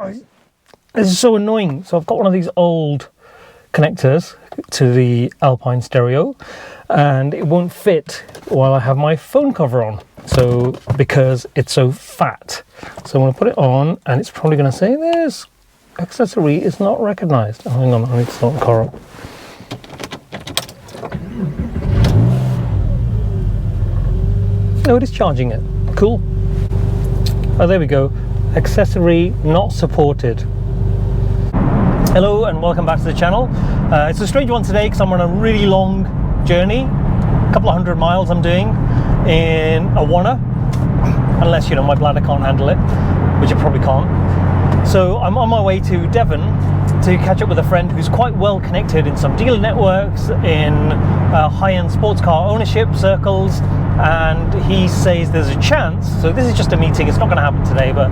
This is so annoying. So I've got one of these old connectors to the Alpine stereo, and it won't fit while I have my phone cover on. So because it's so fat. So I'm going to put it on, and it's probably going to say this accessory is not recognized. Oh, hang on, I need to start the car up. No, it is charging it. Cool. Oh, there we go. Accessory not supported. Hello and welcome back to the channel. It's a strange one today because I'm on a really long journey. A couple of 100 miles I'm doing in a Wanner. Unless, you know, my bladder can't handle it, which it probably can't. So I'm on my way to Devon to catch up with a friend who's quite well connected in some dealer networks, in high-end sports car ownership circles, and he says there's a chance, so this is just a meeting, it's not going to happen today, but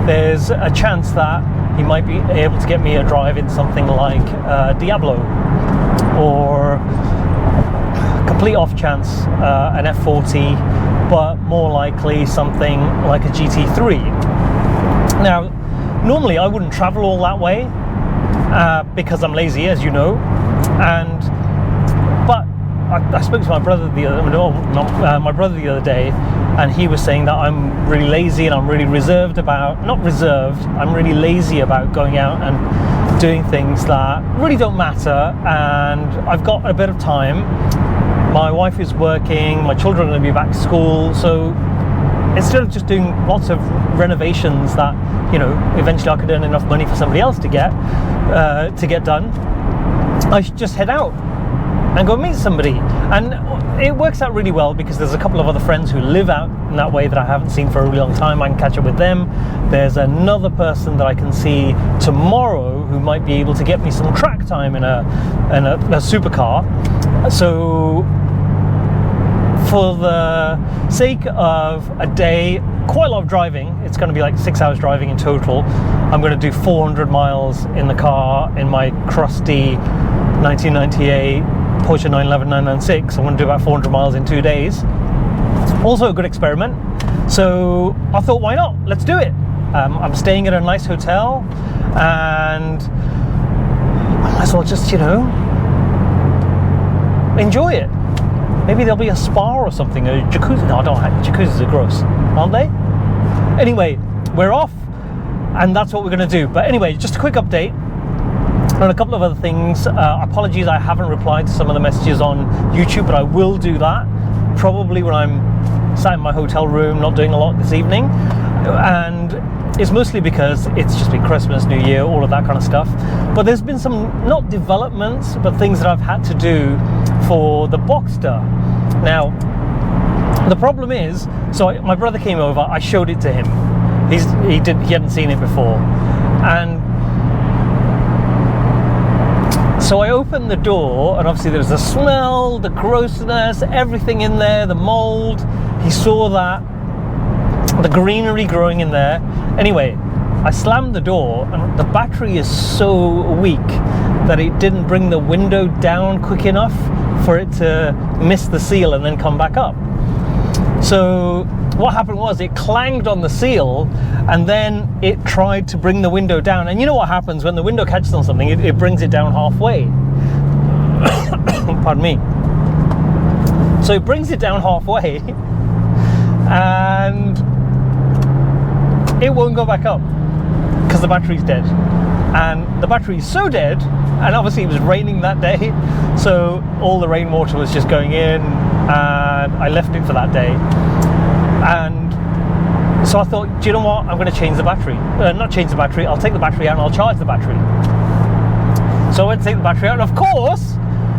there's a chance that he might be able to get me a drive in something like Diablo, or complete off chance an F40, but more likely something like a GT3. Now, normally I wouldn't travel all that way because I'm lazy, as you know, but I spoke to my brother the other day, and he was saying that I'm really lazy and I'm really reserved about, I'm really lazy about going out and doing things that really don't matter, and I've got a bit of time. My wife is working, my children are going to be back to school, so instead of just doing lots of renovations that, you know, eventually I could earn enough money for somebody else to get done, I should just head out and go meet somebody. And it works out really well because there's a couple of other friends who live out in that way that I haven't seen for a really long time. I can catch up with them. There's another person that I can see tomorrow who might be able to get me some track time in a supercar. So for the sake of a day, quite a lot of driving, it's going to be like 6 hours driving in total. I'm going to do 400 miles in the car in my crusty 1998 Porsche 911 996. I'm going to do about 400 miles in 2 days. Also a good experiment. So I thought, why not? Let's do it. I'm staying at a nice hotel, and I might as well just, you know, enjoy it. Maybe there'll be a spa or something, a jacuzzi. No, I don't have jacuzzis, are gross, aren't they? Anyway, we're off, and that's what we're going to do. But anyway, just a quick update on a couple of other things. Apologies, I haven't replied to some of the messages on YouTube, but I will do that probably when I'm sat in my hotel room, not doing a lot this evening. And it's mostly because it's just been Christmas, New Year, all of that kind of stuff. But there's been some, not developments, but things that I've had to do for the Boxster. Now, the problem is, so my brother came over, I showed it to him. He hadn't seen it before. And so I opened the door, and obviously there's the smell, the grossness, everything in there, the mold. He saw that, the greenery growing in there. Anyway, I slammed the door, and the battery is so weak that it didn't bring the window down quick enough for it to miss the seal and then come back up. So what happened was it clanged on the seal, and then it tried to bring the window down. And you know what happens when the window catches on something? It brings it down halfway. Pardon me. So it brings it down halfway, and it won't go back up because the battery's dead. And the battery's so dead, and obviously it was raining that day, so all the rainwater was just going in, and I left it for that day. And so I thought, do you know what? I'm going to change the battery. Not change the battery, I'll take the battery out and I'll charge the battery. So I went to take the battery out, and of course,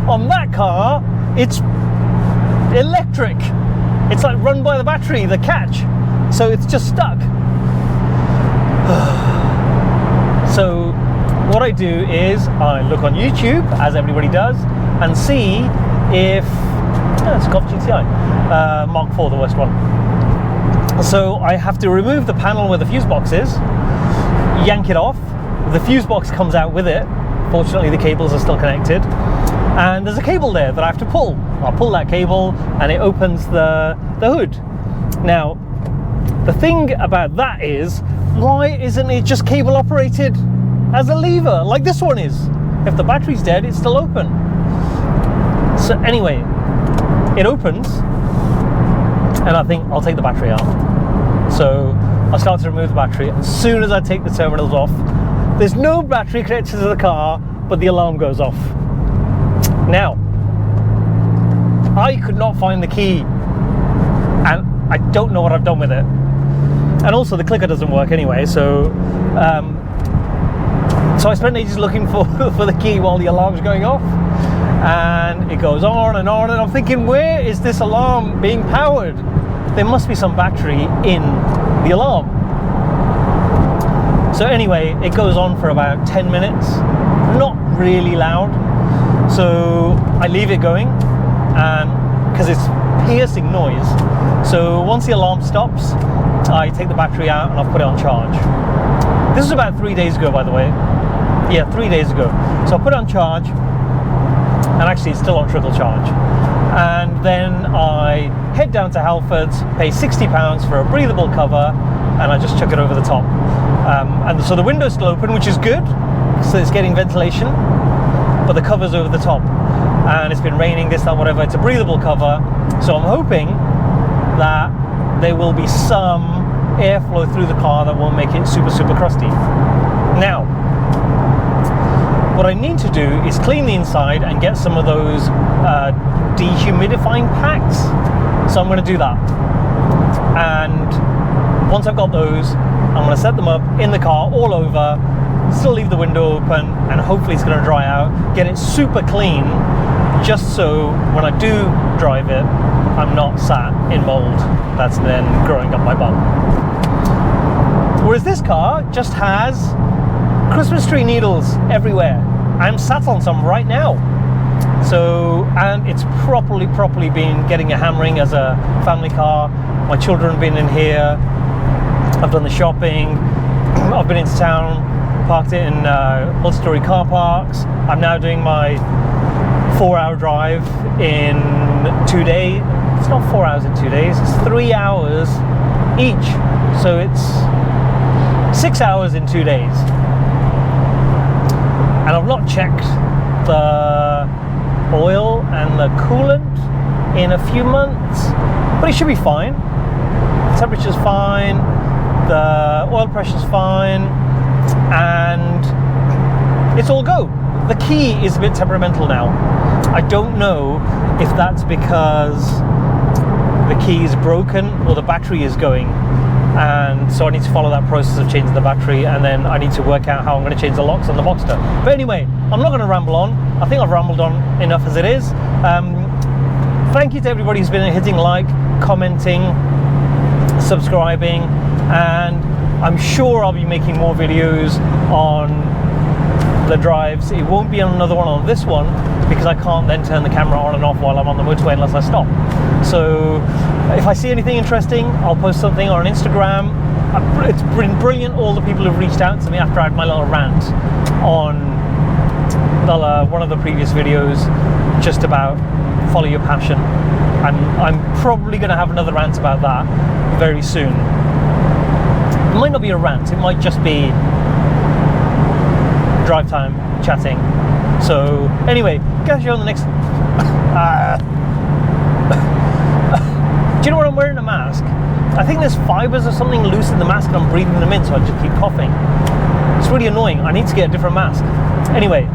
on that car, it's electric. It's like run by the battery, the catch. So it's just stuck. So what I do is I look on YouTube, as everybody does, and see if it's a Golf GTI Mark IV, the worst one. So I have to remove the panel where the fuse box is, yank it off. The fuse box comes out with it. Fortunately, the cables are still connected, and there's a cable there that I have to pull. I'll pull that cable, and it opens the hood. Now, the thing about that is why isn't it just cable operated as a lever like this one is? If the battery's dead, it's still open. So anyway, it opens, and I think I'll take the battery out. So I start to remove the battery. As soon as I take the terminals off, there's no battery connected to the car, but the alarm goes off. Now, I could not find the key, and I don't know what I've done with it. And also the clicker doesn't work anyway, so I spent ages looking for the key while the alarm's going off, and it goes on, and I'm thinking, where is this alarm being powered? There must be some battery in the alarm. So anyway, it goes on for about 10 minutes, not really loud, so I leave it going, and because it's piercing noise. So once the alarm stops, I take the battery out and I'll put it on charge. This was about 3 days ago, by the way. Yeah, 3 days ago. So I put it on charge, and actually it's still on trickle charge. And then I head down to Halfords, pay £60 for a breathable cover, and I just chuck it over the top. And so the window's still open, which is good, so it's getting ventilation, but the cover's over the top. And it's been raining, this, that, whatever. It's a breathable cover, so I'm hoping that there will be some airflow through the car that won't make it super, super crusty. Now, what I need to do is clean the inside and get some of those dehumidifying packs. So I'm going to do that. And once I've got those, I'm going to set them up in the car all over, still leave the window open, and hopefully it's going to dry out, get it super clean, just so when I do drive it, I'm not sat in mold that's then growing up my bum. Whereas this car just has Christmas tree needles everywhere. I'm sat on some right now. So, and it's properly been getting a hammering as a family car. My children have been in here. I've done the shopping. I've been into town, parked it in multi-story car parks. I'm now doing my 4-hour drive in 2 days. It's not 4 hours in 2 days, it's 3 hours each. So it's 6 hours in 2 days. And I've not checked the oil and the coolant in a few months, but it should be fine. The temperature's fine, the oil pressure's fine, and it's all go. The key is a bit temperamental now. I don't know if that's because the key is broken or the battery is going, and so I need to follow that process of changing the battery, and then I need to work out how I'm going to change the locks on the Boxster. But anyway, I'm not going to ramble on. I think I've rambled on enough as it is. Thank you to everybody who's been hitting like, commenting, subscribing, and I'm sure I'll be making more videos on the drives. It won't be on another one on this one, because I can't then turn the camera on and off while I'm on the motorway unless I stop. So if I see anything interesting, I'll post something on Instagram. It's been brilliant, all the people who've reached out to me after I had my little rant on one of the previous videos, just about follow your passion. I'm probably going to have another rant about that very soon. It might not be a rant, it might just be drive time chatting. So anyway, catch you on the next. Do you know what, I'm wearing a mask? I think there's fibers or something loose in the mask and I'm breathing them in, so I just keep coughing. It's really annoying. I need to get a different mask. Anyway,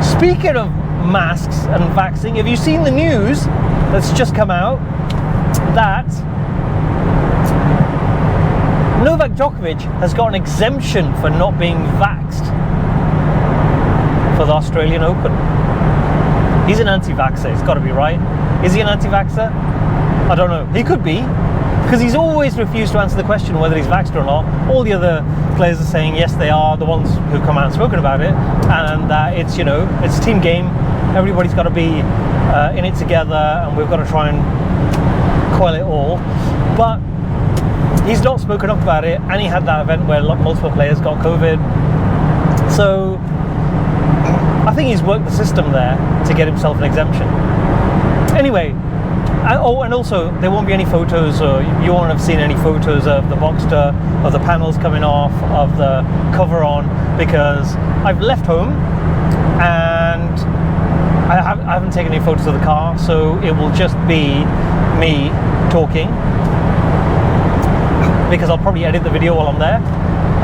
speaking of masks and vaccine, have you seen the news that's just come out that Novak Djokovic has got an exemption for not being vaxxed for the Australian Open? He's an anti-vaxxer, it's got to be, right? Is he an anti-vaxxer? I don't know. He could be, because he's always refused to answer the question whether he's vaxxed or not. All the other players are saying yes, they are, the ones who come out and spoken about it, and that it's, you know, it's a team game. Everybody's got to be in it together, and we've got to try and quell it all. But he's not spoken up about it, and he had that event where multiple players got COVID. So I think he's worked the system there to get himself an exemption. Anyway, Oh, and also there won't be any photos, or you won't have seen any photos of the Boxster, of the panels coming off, of the cover on, because I've left home and I haven't taken any photos of the car, so it will just be me talking, because I'll probably edit the video while I'm there.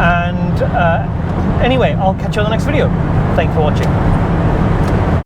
And anyway, I'll catch you on the next video. Thanks for watching.